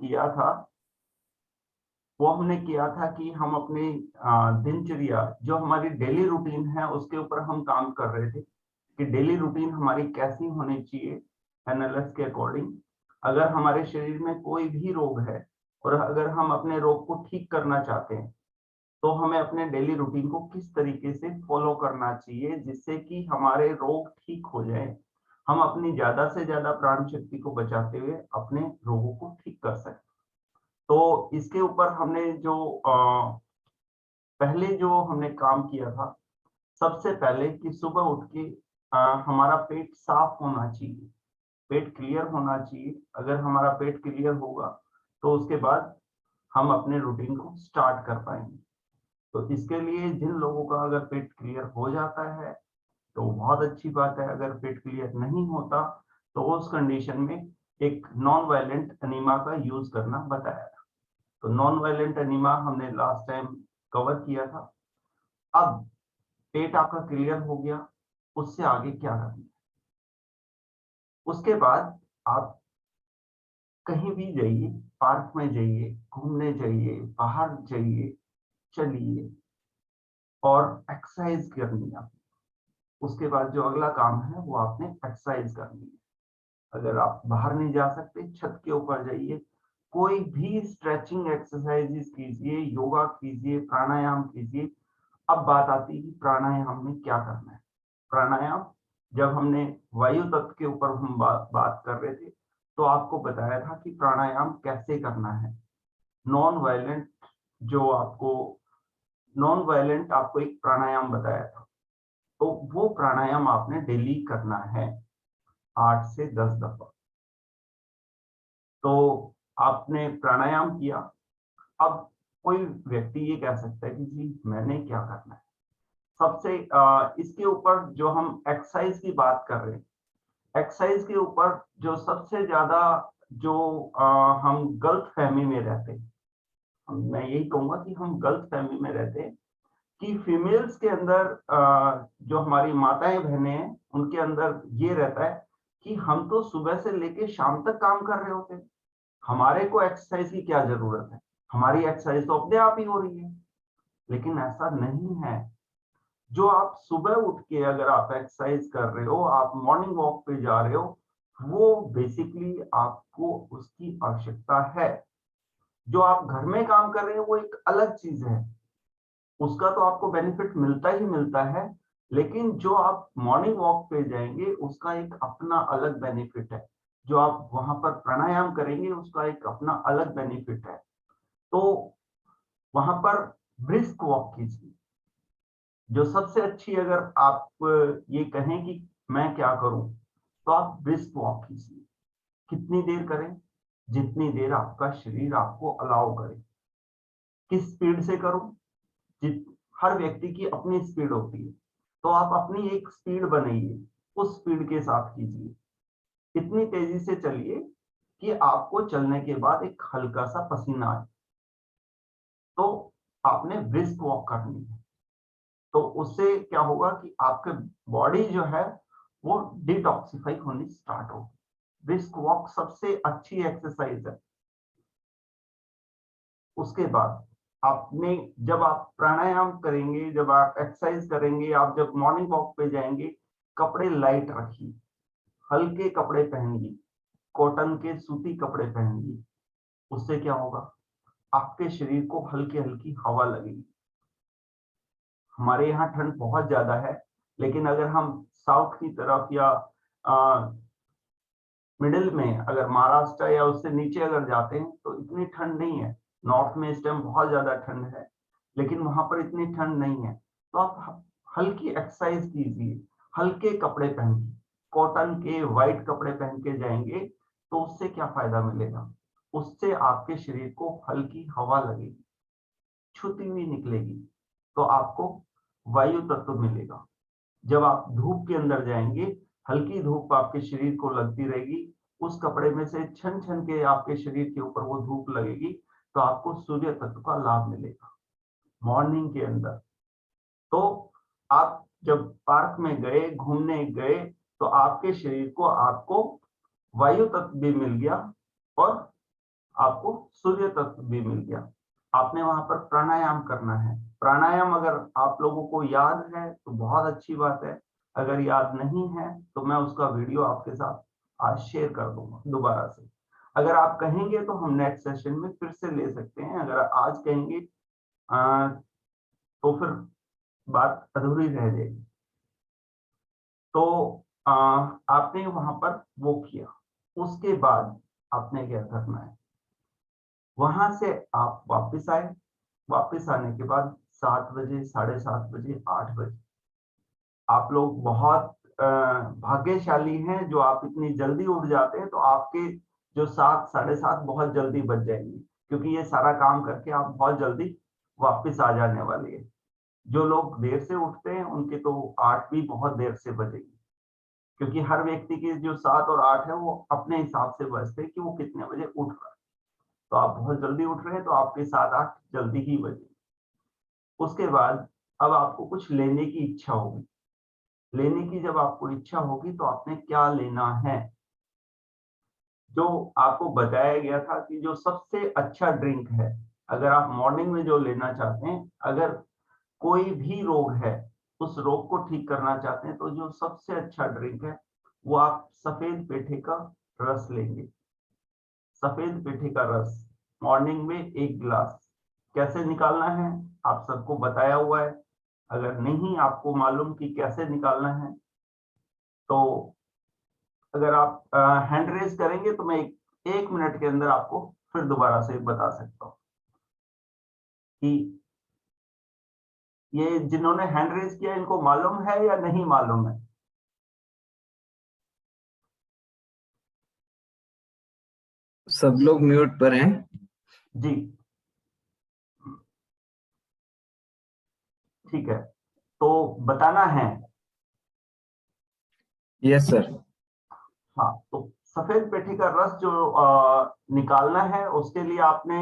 किया था वो हमने किया था कि हम अपनी दिनचर्या जो हमारी डेली रूटीन है उसके ऊपर हम काम कर रहे थे कि डेली रूटीन हमारी कैसी होनी चाहिए एनालिस्ट के अकॉर्डिंग। अगर हमारे शरीर में कोई भी रोग है और अगर हम अपने रोग को ठीक करना चाहते हैं तो हमें अपने डेली रूटीन को किस तरीके से फॉलो करना चाहिए जिससे कि हमारे रोग ठीक हो जाए, हम अपनी ज्यादा से ज्यादा प्राण शक्ति को बचाते हुए अपने रोगों को ठीक कर सकते। तो इसके ऊपर हमने जो पहले जो हमने काम किया था, सबसे पहले कि सुबह उठ के हमारा पेट साफ होना चाहिए, पेट क्लियर होना चाहिए। अगर हमारा पेट क्लियर होगा तो उसके बाद हम अपने रूटीन को स्टार्ट कर पाएंगे। तो इसके लिए जिन लोगों का अगर पेट क्लियर हो जाता है तो बहुत अच्छी बात है। अगर पेट क्लियर नहीं होता तो उस कंडीशन में एक नॉन वायलेंट एनीमा का यूज करना बताया था। तो नॉन वायलेंट एनीमा हमने लास्ट टाइम कवर किया था। अब पेट आपका क्लियर हो गया, उससे आगे क्या करना है? उसके बाद आप कहीं भी जाइए, पार्क में जाइए, घूमने जाइए, बाहर जाइए, चलिए और एक्सरसाइज करनी है। उसके बाद जो अगला काम है वो आपने एक्सरसाइज करनी है। अगर आप बाहर नहीं जा सकते, छत के ऊपर जाइए, कोई भी स्ट्रेचिंग एक्सरसाइजेस कीजिए, योगा कीजिए, प्राणायाम कीजिए। अब बात आती है कि प्राणायाम में क्या करना है। प्राणायाम जब हमने वायु तत्व के ऊपर हम बात कर रहे थे तो आपको बताया था कि प्राणायाम कैसे करना है। नॉन वायलेंट जो आपको नॉन वायलेंट आपको एक प्राणायाम बताया था, तो वो प्राणायाम आपने डेली करना है 8 से 10 दफा। तो आपने प्राणायाम किया। अब कोई व्यक्ति ये कह सकता है कि जी मैंने क्या करना है। सबसे इसके ऊपर जो हम एक्सरसाइज की बात कर रहे हैं, एक्सरसाइज के ऊपर जो सबसे ज्यादा जो हम गलत फहमी में रहते हैं, मैं यही कहूंगा कि हम गलत फहमी में रहते हैं कि फीमेल्स के अंदर जो हमारी माताएं बहनें हैं उनके अंदर ये रहता है कि हम तो सुबह से लेके शाम तक काम कर रहे होते हैं, हमारे को एक्सरसाइज की क्या जरूरत है, हमारी एक्सरसाइज तो अपने आप ही हो रही है। लेकिन ऐसा नहीं है। जो आप सुबह उठ के अगर आप एक्सरसाइज कर रहे हो, आप मॉर्निंग वॉक पे जा रहे हो, वो बेसिकली आपको उसकी आवश्यकता है। जो आप घर में काम कर रहे हो वो एक अलग चीज है, उसका तो आपको बेनिफिट मिलता ही मिलता है। लेकिन जो आप मॉर्निंग वॉक पे जाएंगे उसका एक अपना अलग बेनिफिट है। जो आप वहां पर प्राणायाम करेंगे उसका एक अपना अलग बेनिफिट है। तो वहां पर ब्रिस्क वॉक कीजिए। जो सबसे अच्छी, अगर आप ये कहें कि मैं क्या करूं, तो आप ब्रिस्क वॉक कीजिए। कितनी देर करें? जितनी देर आपका शरीर आपको अलाउ करे। किस स्पीड से करूं? जित हर व्यक्ति की अपनी स्पीड होती है, तो आप अपनी एक स्पीड बनाइए, उस स्पीड के साथ कीजिए। इतनी तेजी से चलिए कि आपको चलने के बाद एक हल्का सा पसीना आए। तो आपने ब्रिस्क वॉक करनी है। तो उससे क्या होगा कि आपके बॉडी जो है वो डिटॉक्सिफाई होनी स्टार्ट होगी। ब्रिस्क वॉक सबसे अच्छी एक्सरसाइज है। उसके बाद आपने जब आप प्राणायाम करेंगे, जब आप एक्सरसाइज करेंगे, आप जब मॉर्निंग वॉक पे जाएंगे, कपड़े लाइट रखिए, हल्के कपड़े पहनिए, कॉटन के सूती कपड़े पहनिए। उससे क्या होगा, आपके शरीर को हल्की हल्की हवा लगेगी। हमारे यहाँ ठंड बहुत ज्यादा है, लेकिन अगर हम साउथ की तरफ या मिडिल में, अगर महाराष्ट्र या उससे नीचे अगर जाते हैं तो इतनी ठंड नहीं है। नॉर्थ में इस टाइम बहुत ज्यादा ठंड है, लेकिन वहां पर इतनी ठंड नहीं है। तो आप हल्की एक्सरसाइज कीजिए, हल्के कपड़े पहनिए, कॉटन के व्हाइट कपड़े पहन के जाएंगे तो उससे क्या फायदा मिलेगा, उससे आपके शरीर को हल्की हवा लगेगी, छूती हुई निकलेगी, तो आपको वायु तत्व मिलेगा। जब आप धूप के अंदर जाएंगे, हल्की धूप आपके शरीर को लगती रहेगी, उस कपड़े में से छन छन के आपके शरीर के ऊपर वो धूप लगेगी, तो आपको सूर्य तत्व का लाभ मिलेगा मॉर्निंग के अंदर। तो आप जब पार्क में गए, घूमने गए, तो आपके शरीर को आपको वायु तत्व भी मिल गया और आपको सूर्य तत्व भी मिल गया। आपने वहां पर प्राणायाम करना है। प्राणायाम अगर आप लोगों को याद है तो बहुत अच्छी बात है, अगर याद नहीं है तो मैं उसका वीडियो आपके साथ आज शेयर कर दूंगा दोबारा से। अगर आप कहेंगे तो हम नेक्स्ट सेशन में फिर से ले सकते हैं, अगर आज कहेंगे तो फिर बात अधूरी रह जाएगी। तो आपने वहां पर वो किया, उसके बाद आपने क्या करना है, वहां से आप वापस आए। वापस आने के बाद 7 बजे, 7:30 बजे, 8 बजे, आप लोग बहुत भाग्यशाली हैं जो आप इतनी जल्दी उठ जाते हैं, तो आपके जो 7, 7:30 बहुत जल्दी बच जाएंगे, क्योंकि ये सारा काम करके आप बहुत जल्दी वापस आ जाने वाले हैं। जो लोग देर से उठते हैं उनके तो 8 भी बहुत देर से बजेगी, क्योंकि हर व्यक्ति के जो 7 और 8 है वो अपने हिसाब से बजते हैं कि वो कितने बजे उठ रहा है। तो आप बहुत जल्दी उठ रहे हैं तो आपके 7, 8 जल्दी ही बजे। उसके बाद अब आपको कुछ लेने की इच्छा होगी। लेने की जब आपको इच्छा होगी तो आपने क्या लेना है, जो आपको बताया गया था कि जो सबसे अच्छा ड्रिंक है, अगर आप मॉर्निंग में जो लेना चाहते हैं, अगर कोई भी रोग है, उस रोग को ठीक करना चाहते हैं, तो जो सबसे अच्छा ड्रिंक है वो आप सफेद पेठे का रस लेंगे। सफेद पेठे का रस मॉर्निंग में 1 गिलास। कैसे निकालना है आप सबको बताया हुआ है, अगर नहीं आपको मालूम कि कैसे निकालना है तो अगर आप हैंड रेज करेंगे तो मैं 1 मिनट के अंदर आपको फिर दोबारा से बता सकता हूँ कि ये जिन्होंने हैंड रेज किया इनको मालूम है या नहीं मालूम है। सब लोग म्यूट पर हैं। जी ठीक है, तो बताना है। Yes sir. हाँ, तो सफेद पेठी का रस जो निकालना है उसके लिए आपने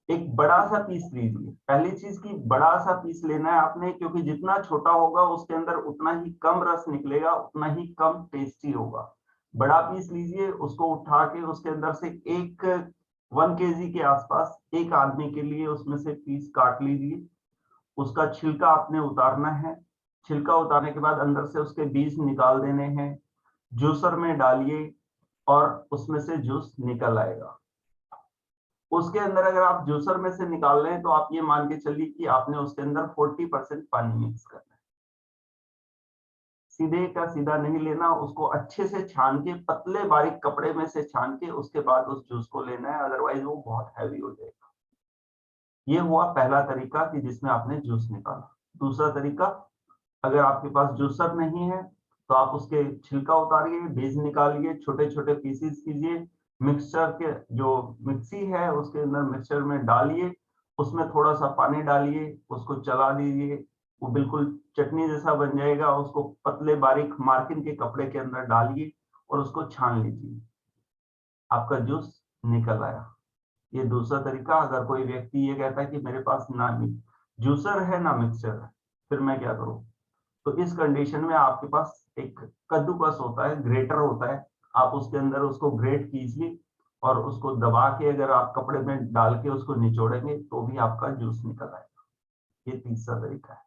एक बड़ा सा पीस लीजिए। पहली चीज की बड़ा सा पीस लेना है आपने, क्योंकि जितना छोटा होगा उसके अंदर उतना ही कम रस निकलेगा, उतना ही कम टेस्टी होगा। बड़ा पीस लीजिए, उसको उठा के उसके अंदर से 1 kg के आसपास एक आदमी के लिए उसमें से पीस काट लीजिए। उसका छिलका आपने उतारना है। छिलका उतारने के बाद अंदर से उसके बीज निकाल देने हैं। जूसर में डालिए और उसमें से जूस निकल आएगा। उसके अंदर अगर आप जूसर में से निकाल रहे हैं तो आप ये मान के चलिए कि आपने उसके अंदर 40% पानी मिक्स करना है। सीधे का सीधा नहीं लेना, उसको अच्छे से छान के पतले बारीक कपड़े में से छान के उसके बाद उस जूस को लेना है, अदरवाइज वो बहुत हैवी हो जाएगा। ये हुआ पहला तरीका कि जिसमें आपने जूस निकाला। दूसरा तरीका, अगर आपके पास जूसर नहीं है तो आप उसके छिलका उतारिए, बीज निकालिए, छोटे छोटे पीसेस कीजिए, मिक्सचर के जो मिक्सी है उसके अंदर मिक्सचर में डालिए, उसमें थोड़ा सा पानी डालिए, उसको चला दीजिए, वो बिल्कुल चटनी जैसा बन जाएगा। उसको पतले बारीक मार्किन के कपड़े के अंदर डालिए और उसको छान लीजिए, आपका जूस निकल आया। ये दूसरा तरीका। अगर कोई व्यक्ति ये कहता है कि मेरे पास ना जूसर है ना मिक्सचर है, फिर मैं क्या करूं, तो इस कंडीशन में आपके पास एक कद्दूकस होता है, ग्रेटर होता है, आप उसके अंदर उसको ग्रेट कीजिए और उसको दबा के अगर आप कपड़े में डाल के उसको निचोड़ेंगे तो भी आपका जूस निकल आएगा। ये तीसरा तरीका है।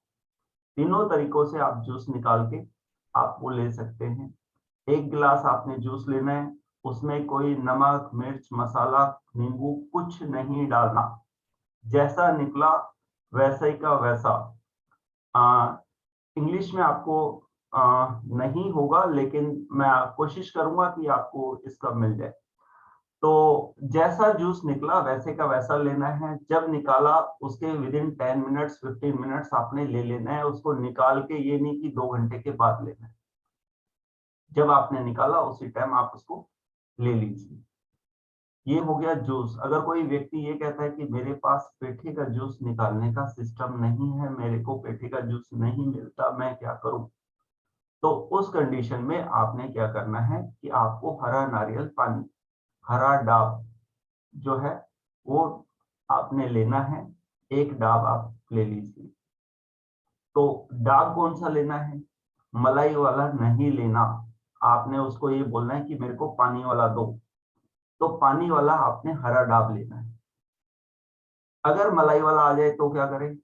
तीनों तरीकों से आप जूस निकाल के आप वो ले सकते हैं। 1 गिलास आपने जूस लेना है, उसमें कोई नमक, मिर्च, मसाला, नींबू कुछ नहीं डालना। जैसा निकला वैसा ही का वैसा। इंग्लिश में आपको नहीं होगा, लेकिन मैं कोशिश करूंगा कि आपको इसका मिल जाए। तो जैसा जूस निकला वैसे का वैसा लेना है। जब निकाला उसके विदिन 10 मिनट्स 15 मिनट्स आपने ले लेना है उसको निकाल के, ये नहीं कि 2 घंटे के बाद लेना है। जब आपने निकाला उसी टाइम आप उसको ले लीजिए। ये हो गया जूस। अगर कोई व्यक्ति ये कहता है कि मेरे पास पेठे का जूस निकालने का सिस्टम नहीं है, मेरे को पेठे का जूस नहीं मिलता, मैं क्या करूं, तो उस कंडीशन में आपने क्या करना है कि आपको हरा नारियल पानी, हरा डाब जो है वो आपने लेना है। 1 डाब आप ले लीजिए। तो डाब कौन सा लेना है, मलाई वाला नहीं लेना। आपने उसको ये बोलना है कि मेरे को पानी वाला दो। तो पानी वाला आपने हरा डाब लेना है। अगर मलाई वाला आ जाए तो क्या करें?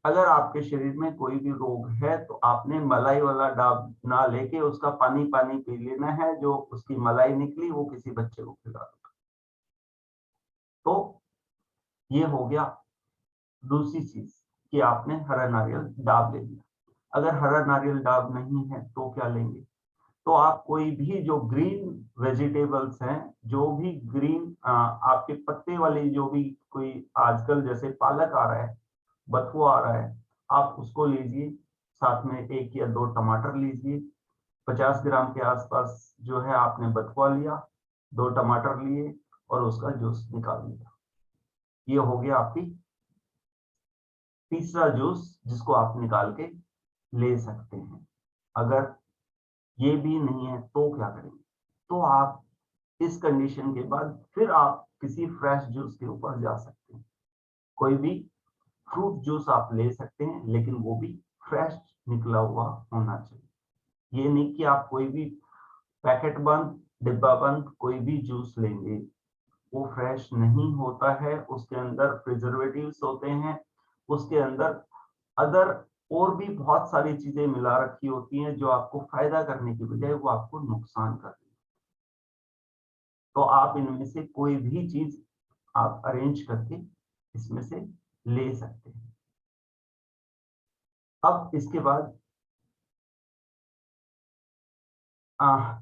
अगर आपके शरीर में कोई भी रोग है तो आपने मलाई वाला डाब ना लेके उसका पानी पानी पी लेना है, जो उसकी मलाई निकली वो किसी बच्चे को खिला दो। तो ये हो गया दूसरी चीज कि आपने हरा नारियल डाब ले लिया। अगर हरा नारियल डाब नहीं है तो क्या लेंगे? तो आप कोई भी जो ग्रीन वेजिटेबल्स हैं, जो भी ग्रीन आपके पत्ते वाली जो भी कोई आजकल जैसे पालक आ रहा है, बथुआ आ रहा है, आप उसको लीजिए। साथ में 1 या 2 टमाटर लीजिए। 50 ग्राम के आसपास जो है आपने बथुआ लिया, 2 टमाटर लिए और उसका जूस निकाल लिया। ये हो गया आपकी तीसरा जूस जिसको आप निकाल के ले सकते हैं। अगर ये भी नहीं है तो क्या करेंगे? तो आप इस कंडीशन के बाद फिर आप किसी फ्रेश जूस के ऊपर जा सकते हैं। कोई भी फ्रूट जूस आप ले सकते हैं, लेकिन वो भी फ्रेश निकला हुआ होना चाहिए। ये नहीं कि आप कोई भी पैकेट बंद, डिब्बा बंद कोई भी जूस लेंगे, वो फ्रेश नहीं होता है। उसके अंदर प्रिजर्वेटिव्स होते हैं, उसके अंदर अदर और भी बहुत सारी चीजें मिला रखी होती हैं जो आपको फायदा करने की बजाय वो आपको नुकसान कर रही है। तो आप इनमें से कोई भी चीज आप अरेंज करके इसमें से ले सकते हैं। अब इसके बाद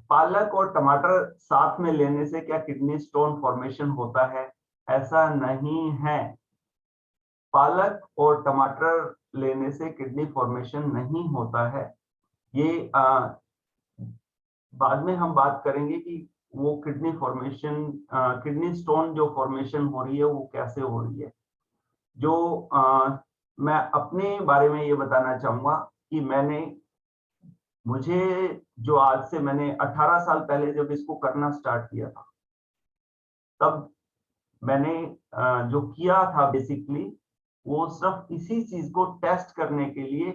पालक और टमाटर साथ में लेने से क्या किडनी स्टोन फॉर्मेशन होता है? ऐसा नहीं है। पालक और टमाटर लेने से किडनी फॉर्मेशन नहीं होता है। ये बाद में हम बात करेंगे कि वो किडनी फॉर्मेशन, किडनी स्टोन जो फॉर्मेशन हो रही है वो कैसे हो रही है। जो मैं अपने बारे में ये बताना चाहूंगा कि मुझे जो आज से मैंने 18 साल पहले जब इसको करना स्टार्ट किया था, तब मैंने जो किया था बेसिकली वो सिर्फ इसी चीज को टेस्ट करने के लिए,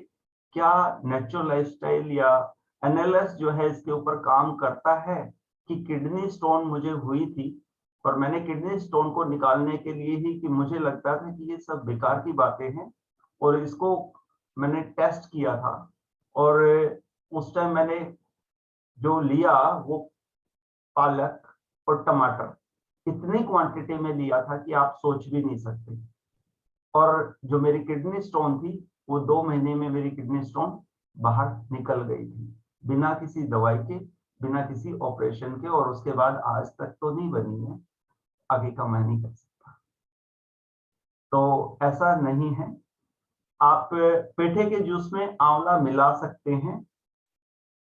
क्या नेचुरल लाइफस्टाइल या एनएलएस जो है इसके ऊपर काम करता है, कि किडनी स्टोन मुझे हुई थी और मैंने किडनी स्टोन को निकालने के लिए ही, कि मुझे लगता था कि ये सब बेकार की बातें हैं, और इसको मैंने टेस्ट किया था। और उस टाइम मैंने जो लिया वो पालक और टमाटर इतनी क्वांटिटी में लिया था कि आप सोच भी नहीं सकते। और जो मेरी किडनी स्टोन थी वो 2 महीने में मेरी किडनी स्टोन बाहर निकल गई थी, बिना किसी दवाई के, बिना किसी ऑपरेशन के। और उसके बाद आज तक तो नहीं बनी है, आगे का मैं नहीं कर सकता। तो ऐसा नहीं है। आप पेठे के जूस में आंवला मिला सकते हैं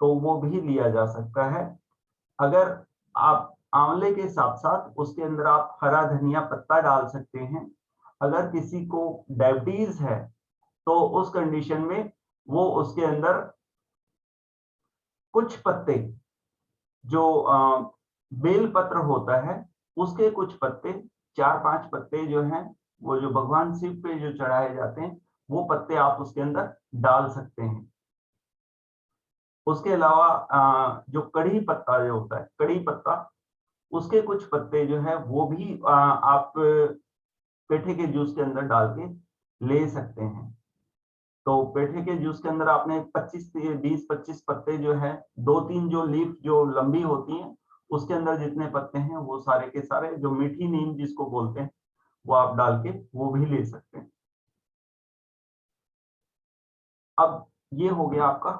तो वो भी लिया जा सकता है। अगर आप आंवले के साथ साथ उसके अंदर आप हरा धनिया पत्ता डाल सकते हैं। अगर किसी को डायबिटीज है तो उस कंडीशन में वो उसके अंदर कुछ पत्ते, जो बेल पत्र होता है उसके कुछ पत्ते, 4-5 पत्ते जो हैं, वो जो भगवान शिव पे जो चढ़ाए जाते हैं, वो पत्ते आप उसके अंदर डाल सकते हैं। उसके अलावा जो कड़ी पत्ता जो होता है, कड़ी पत्ता, उसके कुछ पत्ते जो है वो भी आप पेठे के जूस के अंदर डाल के ले सकते हैं। तो पेठे के जूस के अंदर आपने 20-25 पत्ते जो है, 2-3 जो लीफ जो लंबी होती हैं, उसके अंदर जितने पत्ते हैं वो सारे के सारे, जो मीठी नीम जिसको बोलते हैं, वो आप डाल के वो भी ले सकते हैं। अब ये हो गया आपका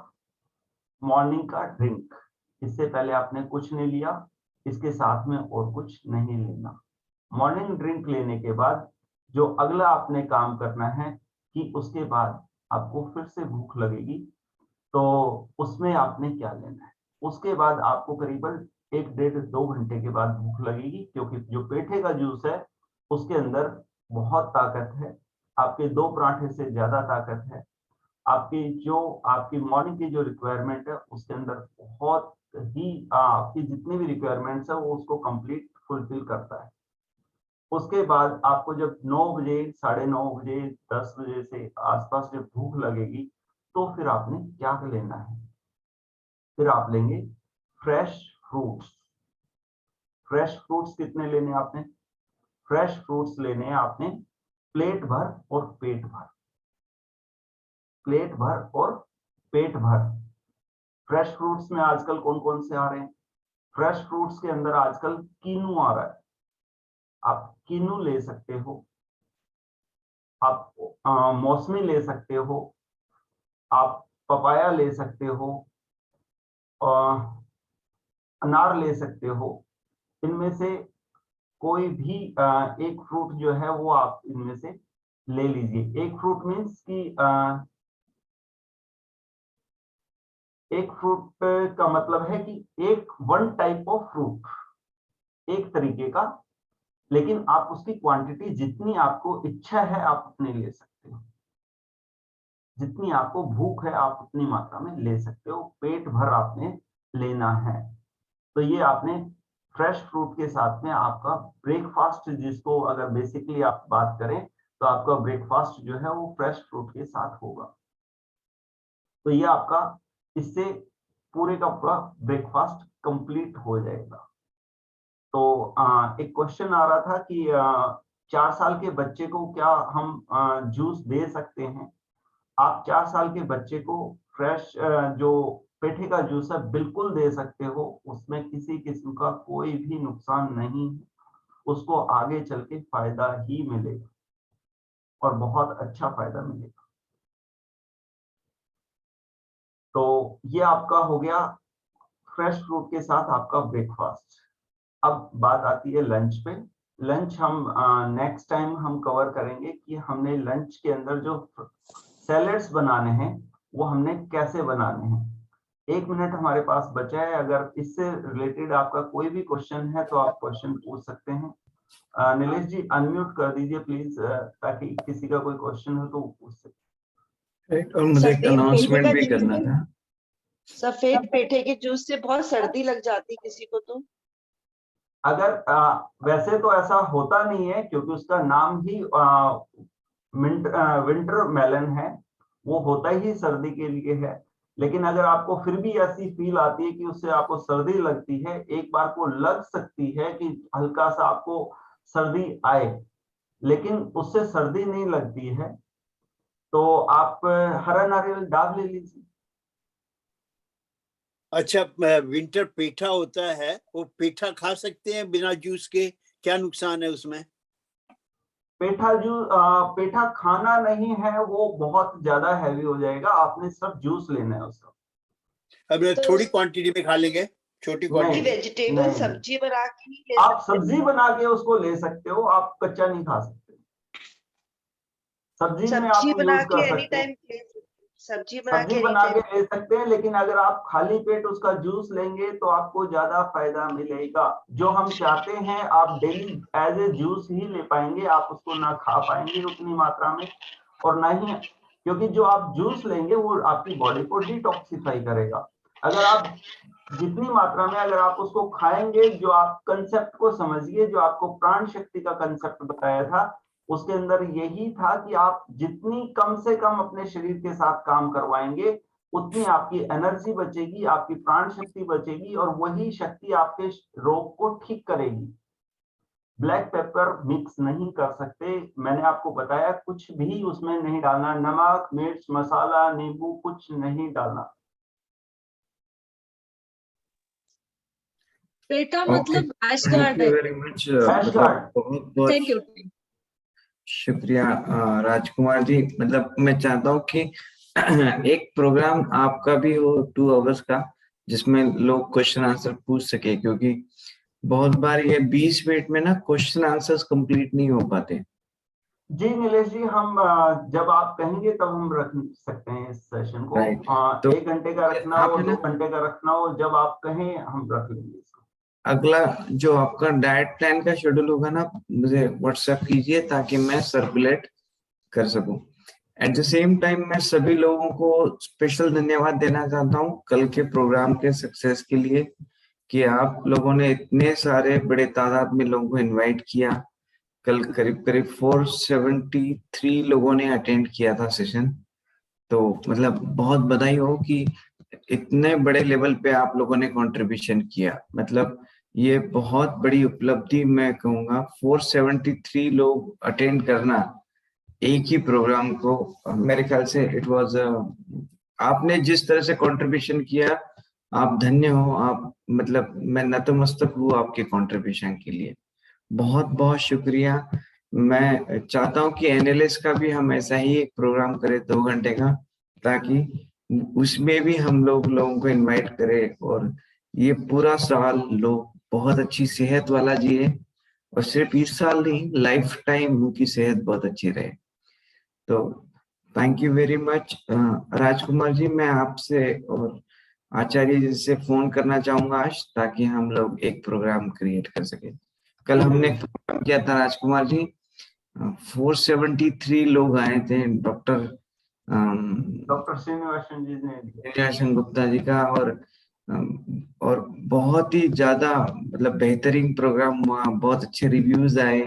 मॉर्निंग का ड्रिंक। इससे पहले आपने कुछ नहीं लिया, इसके साथ में और कुछ नहीं लेना। मॉर्निंग ड्रिंक लेने के बाद जो अगला आपने काम करना है कि उसके बाद आपको फिर से भूख लगेगी, तो उसमें आपने क्या लेना है? उसके बाद आपको करीबन 1-1.5-2 घंटे के बाद भूख लगेगी, क्योंकि जो पेठे का जूस है उसके अंदर बहुत ताकत है। आपके 2 पराठे से ज्यादा ताकत है। आपकी मॉर्निंग की जो रिक्वायरमेंट है उसके अंदर बहुत ही आपकी जितनी भी रिक्वायरमेंट्स है वो उसको कंप्लीट फुलफिल करता है। उसके बाद आपको जब 9 बजे, 9:30 बजे, 10 बजे से आसपास जब भूख लगेगी, तो फिर आपने क्या लेना है? फिर आप लेंगे फ्रेश फ्रूट्स। फ्रेश फ्रूट्स कितने लेने आपने? फ्रेश फ्रूट्स लेने आपने प्लेट भर और पेट भर, प्लेट भर और पेट भर। फ्रेश फ्रूट्स में आजकल कौन कौन से आ रहे हैं? फ्रेश फ्रूट्स के अंदर आजकल कीनू आ रहा है, आप कीनू ले सकते हो, आप मौसमी ले सकते हो, आप पपाया ले सकते हो, अनार ले सकते हो। इनमें से कोई भी एक फ्रूट जो है वो आप इनमें से ले लीजिए। एक फ्रूट मीन्स कि एक फ्रूट का मतलब है कि एक वन टाइप ऑफ फ्रूट, एक तरीके का, लेकिन आप उसकी क्वांटिटी जितनी आपको इच्छा है आप उतनी ले सकते हो, जितनी आपको भूख है आप उतनी मात्रा में ले सकते हो, पेट भर आपने लेना है। तो ये आपने फ्रेश फ्रूट के साथ में आपका ब्रेकफास्ट, जिसको अगर बेसिकली आप बात करें तो आपका ब्रेकफास्ट जो है वो फ्रेश फ्रूट के साथ होगा। तो ये आपका इससे पूरे का पूरा ब्रेकफास्ट कंप्लीट हो जाएगा। तो एक क्वेश्चन आ रहा था कि 4 साल के बच्चे को क्या हम जूस दे सकते हैं? आप 4 साल के बच्चे को फ्रेश जो पेठे का जूस है बिल्कुल दे सकते हो, उसमें किसी किस्म का कोई भी नुकसान नहीं है, उसको आगे चल के फायदा ही मिलेगा और बहुत अच्छा फायदा मिलेगा। तो ये आपका हो गया फ्रेश फ्रूट के साथ आपका ब्रेकफास्ट। अब बात आती है लंच पे। लंच हम नेक्स्ट टाइम हम कवर करेंगे कि हमने लंच के अंदर जो सैलेड्स बनाने हैं वो हमने कैसे बनाने हैं। 1 मिनट हमारे पास बचा है, अगर इससे रिलेटेड आपका कोई भी क्वेश्चन है तो आप क्वेश्चन पूछ सकते हैं। नीलेश जी अनम्यूट कर दीजिए प्लीज, ताकि किसी का कोई क्वेश्चन हो तो वो पूछ सके। और मुझे एक अनाउंसमेंट भी करना था। सफेद पेठे के जूस से बहुत सर्दी लग जाती किसी को तो। अगर वैसे तो ऐसा होता नहीं है, क्योंकि उसका नाम ही विंटर मेलन है, वो होता ही सर्दी के लिए है। लेकिन अगर आपको फिर भी ऐसी फील आती है कि उससे आपको सर्दी लगती है, एक बार को लग सकती है कि हल्का सा आपको सर्दी आए, लेकिन उससे सर्दी नहीं लगती है, तो आप हरा नारियल डाल ले लीजिए। अच्छा, विंटर पेठा होता है, वो पेठा खा सकते हैं बिना जूस के? क्या नुकसान है उसमें? पेठा खाना नहीं है, वो बहुत ज्यादा हैवी हो जाएगा, आपने सिर्फ जूस लेना है उसका। अब तो थोड़ी क्वांटिटी में खा लेंगे, छोटी क्वांटिटी। वेजिटेबल सब्जी बना के नहीं ले आप सकते? सब्जी बना के उसको ले सकते हो, आप कच्चा नहीं खा सकते। सब्जी में आप बना यूज के कर एनी सकते हैं, टाइम सब्जी सब्जी बना के ले सकते हैं, लेकिन अगर आप खाली पेट उसका जूस लेंगे तो आपको ज्यादा फायदा मिलेगा। जो हम चाहते हैं आप डेली एज ए जूस ही ले पाएंगे, आप उसको ना खा पाएंगे उतनी मात्रा में, और ना ही, क्योंकि जो आप जूस लेंगे वो आपकी बॉडी को डिटॉक्सिफाई करेगा। अगर आप जितनी मात्रा में अगर आप उसको खाएंगे, जो आप कंसेप्ट को समझिए, जो आपको प्राण शक्ति का कंसेप्ट बताया था उसके अंदर यही था कि आप जितनी कम से कम अपने शरीर के साथ काम करवाएंगे उतनी आपकी एनर्जी बचेगी, आपकी प्राण शक्ति बचेगी, और वही शक्ति आपके रोग को ठीक करेगी। ब्लैक पेपर मिक्स नहीं कर सकते, मैंने आपको बताया कुछ भी उसमें नहीं डालना, नमक मिर्च मसाला नींबू कुछ नहीं डालना। पेठा मतलब ऐश गार्ड थैंक यू है। वेरी मच, मतलब बहुत बहुत थैंक यू। शुक्रिया राजकुमार जी। मतलब मैं चाहता हूँ कि एक प्रोग्राम आपका भी हो 2 आवर्स का, जिसमें लोग क्वेश्चन आंसर पूछ सके, क्योंकि बहुत बार ये 20 मिनट में ना क्वेश्चन आंसर्स कंप्लीट नहीं हो पाते। जी नीलेश जी, हम जब आप कहेंगे तब हम रख सकते हैं इस सेशन को। राइट, तो 1 घंटे का रखना हो, आप 2 घंटे का रखना हो, जब आप कहें हम रख लेंगे इसको। अगला जो आपका डाइट प्लान का शेड्यूल होगा ना, मुझे व्हाट्सएप कीजिए ताकि मैं सर्कुलेट कर सकूं। एट द सेम टाइम मैं सभी लोगों को स्पेशल धन्यवाद देना चाहता हूं कल के प्रोग्राम के सक्सेस के लिए, कि आप लोगों ने इतने सारे बड़े तादाद में लोगों को इनवाइट किया। कल करीब करीब 473 लोगों ने अटेंड किया था सेशन। तो मतलब बहुत बधाई हो कि इतने बड़े लेवल पे आप लोगों ने कंट्रीब्यूशन किया। मतलब ये बहुत बड़ी उपलब्धि मैं कहूँगा। 473 लोग अटेंड करना एक ही प्रोग्राम को, मेरे ख्याल से इट वाज, आपने जिस तरह से कंट्रीब्यूशन किया, आप धन्य हो। आप मतलब मैं नतमस्तक हूँ आपके कंट्रीब्यूशन के लिए, बहुत बहुत शुक्रिया। मैं चाहता हूँ कि एनएलएस का भी हम ऐसा ही एक प्रोग्राम करें 2 घंटे का, ताकि उसमें भी हम लोगों को इनवाइट करें और ये पूरा साल लोग बहुत अच्छी सेहत वाला जिए, और सिर्फ इस साल नहीं, लाइफ टाइम उनकी सेहत बहुत अच्छी रहे। तो thank you very much. Rajkumar जी, मैं आपसे और आचार्य जी से फोन करना चाहूंगा आज, ताकि हम लोग एक प्रोग्राम क्रिएट कर सके। कल हमने प्रोग्राम किया था राजकुमार जी, 473 लोग आए थे, डॉक्टर श्रीनिवासन जी ने श्रीनिवासन गुप्ता जी का, और बहुत ही ज्यादा मतलब बेहतरीन प्रोग्राम हुआ, बहुत अच्छे रिव्यूज आए।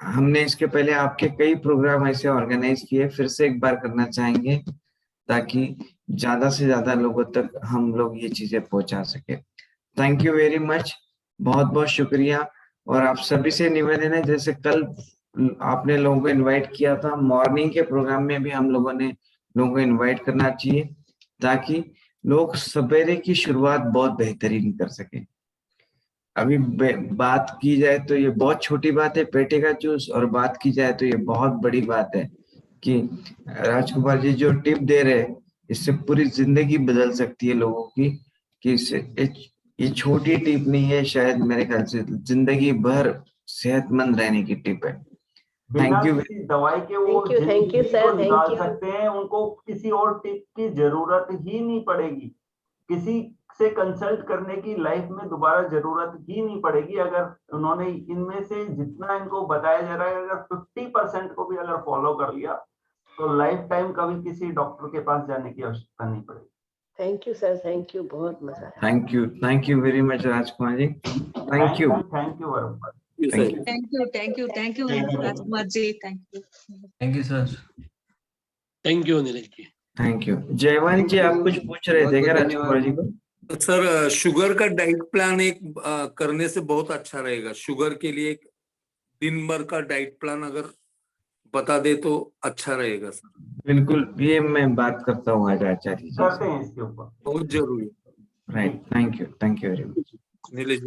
हमने इसके पहले आपके कई प्रोग्राम ऐसे ऑर्गेनाइज किए, फिर से एक बार करना चाहेंगे, ताकि ज्यादा से ज्यादा लोगों तक हम लोग ये चीजें पहुंचा सके। थैंक यू वेरी मच, बहुत बहुत शुक्रिया। और आप सभी से निवेदन है, जैसे कल आपने लोगों को इनवाइट किया था, मॉर्निंग के प्रोग्राम में भी हम लोगों ने लोगों को इनवाइट करना चाहिए, ताकि लोग सवेरे की शुरुआत बहुत बेहतरीन कर सके। अभी बात की जाए तो ये बहुत छोटी बात है, पेटे का जूस, और बात की जाए तो ये बहुत बड़ी बात है कि राजकुमार जी जो टिप दे रहे हैं, इससे पूरी जिंदगी बदल सकती है लोगों की। कि ये छोटी टिप नहीं है, शायद मेरे ख्याल से जिंदगी भर सेहतमंद रहने की टिप है। बिना थैंक यू। किसी दवाई के वो Thank you, जिंदगी sir, को thank निकाल you. सकते हैं, उनको किसी और टिप की जरूरत ही नहीं पड़ेगी, किसी से कंसल्ट करने की लाइफ में दोबारा जरूरत ही नहीं पड़ेगी। अगर उन्होंने इनमें से जितना इनको बताया जा रहा है, अगर 50% को भी अगर फॉलो कर लिया, तो लाइफ टाइम कभी किसी डॉक्टर के पास जाने की आवश्यकता नहीं पड़ेगी। Thank you sir, thank you, बहुत मजा आया। Thank you very much Rajkumar ji, thank you. Thank you very much. Thank you. Thank you, Rajkumar ji. Thank you. Thank you sir. Thank you Anil ji. Thank you. Jaywani ji, आप कुछ पूछ रहे थे क्या राजकुमार जी को? सर, शुगर का डाइट प्लान एक करने से बहुत अच्छा रहेगा। शुगर के लिए एक दिन भर का डाइट प्लान अगर बता दे तो अच्छा रहेगा सर। बिल्कुल, ये मैं बात करता हूँ आज आचार्य जी करते से। हैं इसके ऊपर। बहुत जरूरी। Right, thank you very much. Nilesh ji.